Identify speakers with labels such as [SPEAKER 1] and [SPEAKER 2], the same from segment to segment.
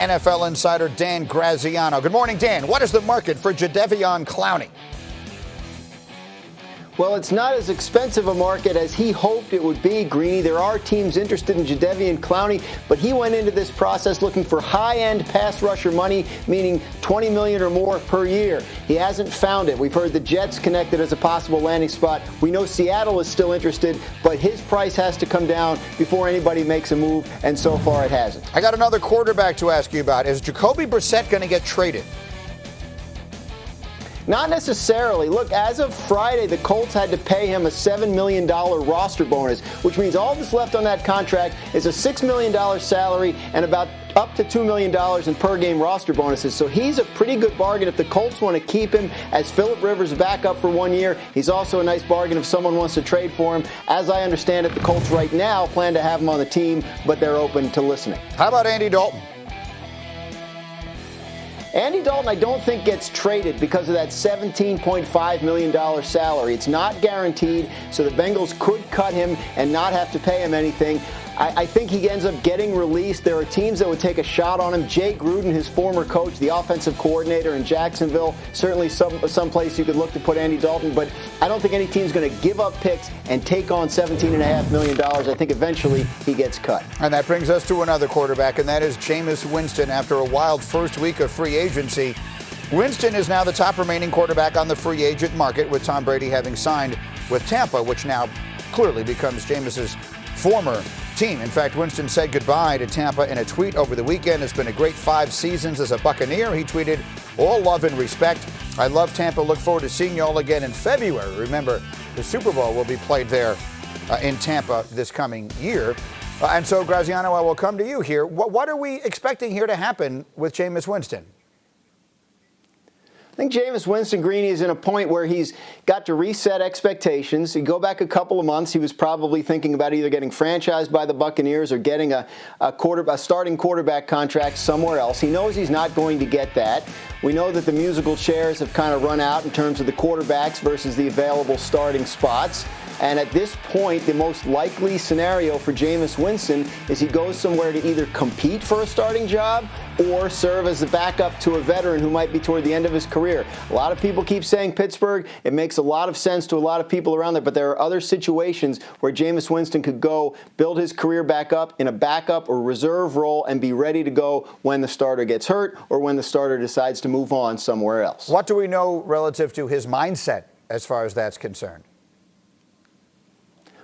[SPEAKER 1] NFL insider Dan Graziano. Good morning, Dan. What is the market for Jadeveon Clowney?
[SPEAKER 2] Well, it's not as expensive a market as he hoped it would be, Greeny. There are teams interested in Jadeveon Clowney, but he went into this process looking for high-end pass rusher money, meaning $20 million or more per year. He hasn't found it. We've heard the Jets connected as a possible landing spot. We know Seattle is still interested, but his price has to come down before anybody makes a move, and so far it hasn't.
[SPEAKER 1] I got another quarterback to ask you about. Is Jacoby Brissett going to get traded?
[SPEAKER 2] Not necessarily. Look, as of Friday, the Colts had to pay him a $7 million roster bonus, which means all that's left on that contract is a $6 million salary and about up to $2 million in per-game roster bonuses. So he's a pretty good bargain if the Colts want to keep him as Phillip Rivers' backup for 1 year. He's also a nice bargain if someone wants to trade for him. As I understand it, the Colts right now plan to have him on the team, but they're open to listening.
[SPEAKER 1] How about Andy Dalton?
[SPEAKER 2] Andy Dalton, I don't think, gets traded because of that $17.5 million salary. It's not guaranteed, so the Bengals could cut him and not have to pay him anything. I think he ends up getting released. There are teams that would take a shot on him. Jay Gruden, his former coach, the offensive coordinator in Jacksonville, certainly some place you could look to put Andy Dalton, but I don't think any team's going to give up picks and take on $17.5 million. I think eventually he gets cut.
[SPEAKER 1] And that brings us to another quarterback, and that is Jameis Winston. After a wild first week of free agency, Winston is now the top remaining quarterback on the free agent market, with Tom Brady having signed with Tampa, which now clearly becomes Jameis's former team. In fact, Winston said goodbye to Tampa in a tweet over the weekend. It's been a great 5 seasons as a Buccaneer. He tweeted, "All love and respect. I love Tampa. Look forward to seeing you all again in February." Remember, the Super Bowl will be played there in Tampa this coming year. And so, Graziano, I will come to you here. What are we expecting here to happen with Jameis Winston?
[SPEAKER 2] I think Jameis Winston, Greeny, is in a point where he's got to reset expectations. You go back a couple of months, he was probably thinking about either getting franchised by the Buccaneers or getting a starting quarterback contract somewhere else. He knows he's not going to get that. We know that the musical chairs have kind of run out in terms of the quarterbacks versus the available starting spots. And at this point, the most likely scenario for Jameis Winston is he goes somewhere to either compete for a starting job or serve as the backup to a veteran who might be toward the end of his career. A lot of people keep saying Pittsburgh. It makes a lot of sense to a lot of people around there, but there are other situations where Jameis Winston could go build his career back up in a backup or reserve role and be ready to go when the starter gets hurt or when the starter decides to move on somewhere else.
[SPEAKER 1] What do we know relative to his mindset as far as that's concerned?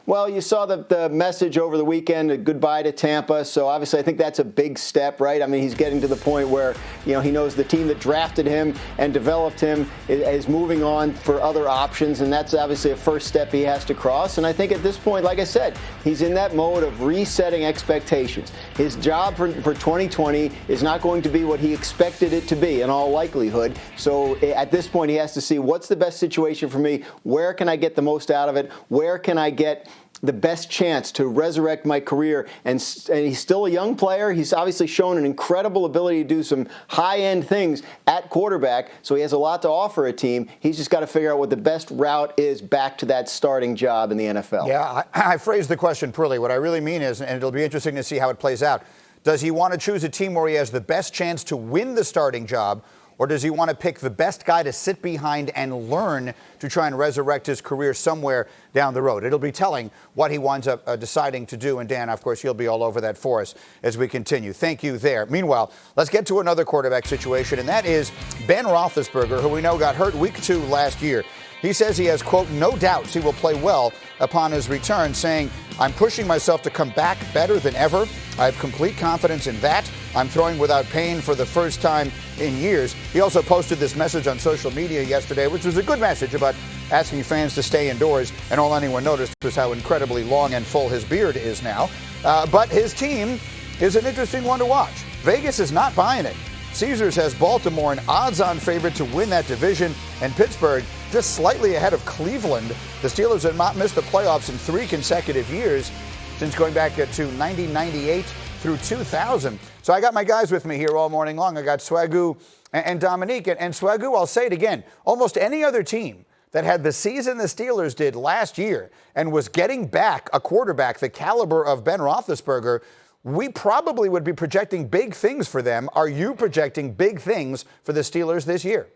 [SPEAKER 2] Well, you saw the message over the weekend, a goodbye to Tampa. So obviously I think that's a big step, right? I mean, he's getting to the point where, he knows the team that drafted him and developed him is moving on for other options. And that's obviously a first step he has to cross. And I think at this point, like I said, he's in that mode of resetting expectations. His job for 2020 is not going to be what he expected it to be in all likelihood. So at this point, he has to see what's the best situation for me? Where can I get the most out of it? Where can I get the best chance to resurrect my career? And he's still a young player. He's obviously shown an incredible ability to do some high-end things at quarterback, so he has a lot to offer a team. He's just got to figure out what the best route is back to that starting job in the NFL.
[SPEAKER 1] Yeah, I phrased the question poorly. What I really mean is, and it'll be interesting to see how it plays out, does he want to choose a team where he has the best chance to win the starting job, or does he want to pick the best guy to sit behind and learn to try and resurrect his career somewhere down the road? It'll be telling what he winds up deciding to do. And Dan, of course, he'll be all over that for us as we continue. Thank you there. Meanwhile, let's get to another quarterback situation, and that is Ben Roethlisberger, who we know got hurt week 2 last year. He says he has, quote, no doubts he will play well upon his return, saying, "I'm pushing myself to come back better than ever. I have complete confidence in that. I'm throwing without pain for the first time in years." He also posted this message on social media yesterday, which was a good message about asking fans to stay indoors, and all anyone noticed was how incredibly long and full his beard is now. But his team is an interesting one to watch. Vegas is not buying it. Caesars has Baltimore an odds-on favorite to win that division, and Pittsburgh just slightly ahead of Cleveland. The Steelers have not missed the playoffs in 3 consecutive years, since going back to 1998 through 2000. So I got my guys with me here all morning long. I got Swagoo and Dominique. And Swagoo, I'll say it again, almost any other team that had the season the Steelers did last year and was getting back a quarterback the caliber of Ben Roethlisberger we probably would be projecting big things for them. Are you projecting big things for the Steelers this year?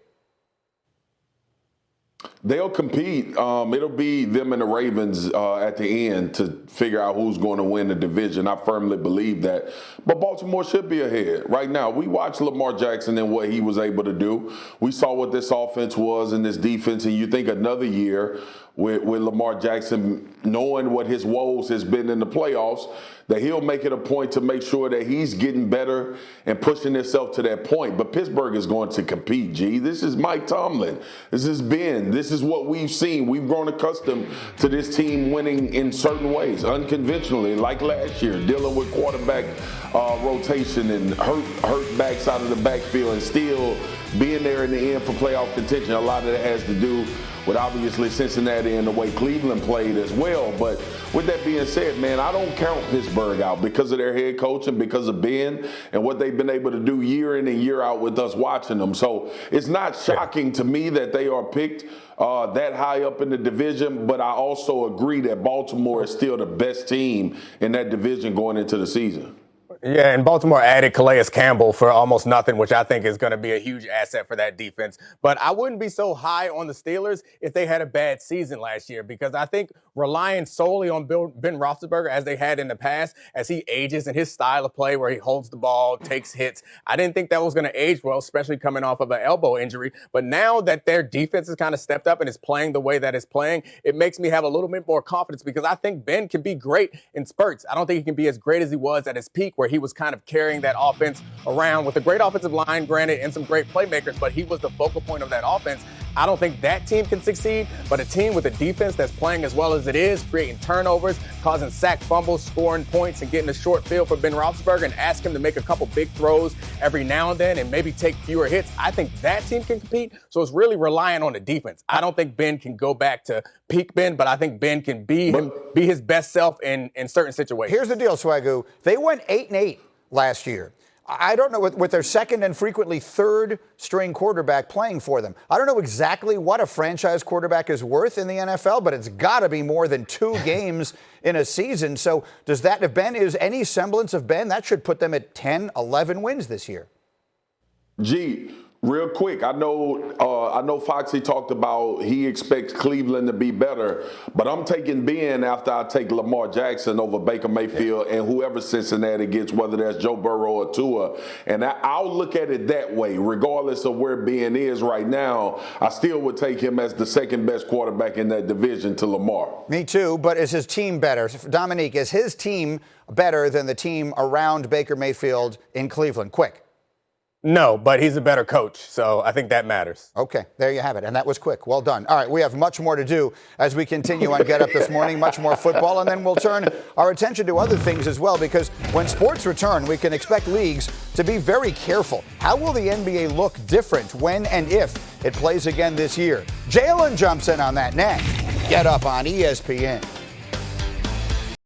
[SPEAKER 3] They'll compete. It'll be them and the Ravens at the end to figure out who's going to win the division. I firmly believe that. But Baltimore should be ahead. Right now, we watched Lamar Jackson and what he was able to do. We saw what this offense was and this defense, and you think another year with Lamar Jackson knowing what his woes has been in the playoffs, that he'll make it a point to make sure that he's getting better and pushing himself to that point. But Pittsburgh is going to compete, G. This is Mike Tomlin. This is Ben. This is what we've seen. We've grown accustomed to this team winning in certain ways, unconventionally, like last year, dealing with quarterback rotation and hurt backs out of the backfield and still being there in the end for playoff contention. A lot of that has to do with obviously Cincinnati and the way Cleveland played as well. But with that being said, man, I don't count Pittsburgh out because of their head coach and because of Ben and what they've been able to do year in and year out with us watching them. So it's not shocking to me that they are picked that high up in the division, but I also agree that Baltimore is still the best team in that division going into the season.
[SPEAKER 4] Yeah, and Baltimore added Calais Campbell for almost nothing, which I think is going to be a huge asset for that defense. But I wouldn't be so high on the Steelers if they had a bad season last year, because I think relying solely on Ben Roethlisberger, as they had in the past, as he ages and his style of play where he holds the ball, takes hits, I didn't think that was going to age well, especially coming off of an elbow injury. But now that their defense has kind of stepped up and is playing the way that it's playing, it makes me have a little bit more confidence, because I think Ben can be great in spurts. I don't think he can be as great as he was at his peak, where he was kind of carrying that offense around with a great offensive line, granted, and some great playmakers, but he was the focal point of that offense. I don't think that team can succeed, but a team with a defense that's playing as well as it is, creating turnovers, causing sack fumbles, scoring points, and getting a short field for Ben Roethlisberger and ask him to make a couple big throws every now and then and maybe take fewer hits, I think that team can compete. So it's really relying on the defense. I don't think Ben can go back to peak Ben, but I think Ben can be his best self in certain situations.
[SPEAKER 1] Here's the deal, Swagoo. They went 8-8 last year. I don't know, with their second and frequently third string quarterback playing for them. I don't know exactly what a franchise quarterback is worth in the NFL, but it's got to be more than 2 games in a season. So does that, if Ben is any semblance of Ben, that should put them at 10, 11 wins this year.
[SPEAKER 3] G, real quick, I know Foxy talked about he expects Cleveland to be better, but I'm taking Ben after I take Lamar Jackson over Baker Mayfield and whoever Cincinnati gets, whether that's Joe Burrow or Tua. And I'll look at it that way, regardless of where Ben is right now. I still would take him as the second best quarterback in that division to Lamar.
[SPEAKER 1] Me too, but is his team better? Dominique, is his team better than the team around Baker Mayfield in Cleveland? Quick.
[SPEAKER 4] No, but he's a better coach, so I think that matters.
[SPEAKER 1] Okay, there you have it. And that was quick. Well done. All right, we have much more to do as we continue on Get Up this morning, much more football, and then we'll turn our attention to other things as well, because when sports return, we can expect leagues to be very careful. How will the NBA look different when and if it plays again this year? Jalen jumps in on that next. Get Up on ESPN.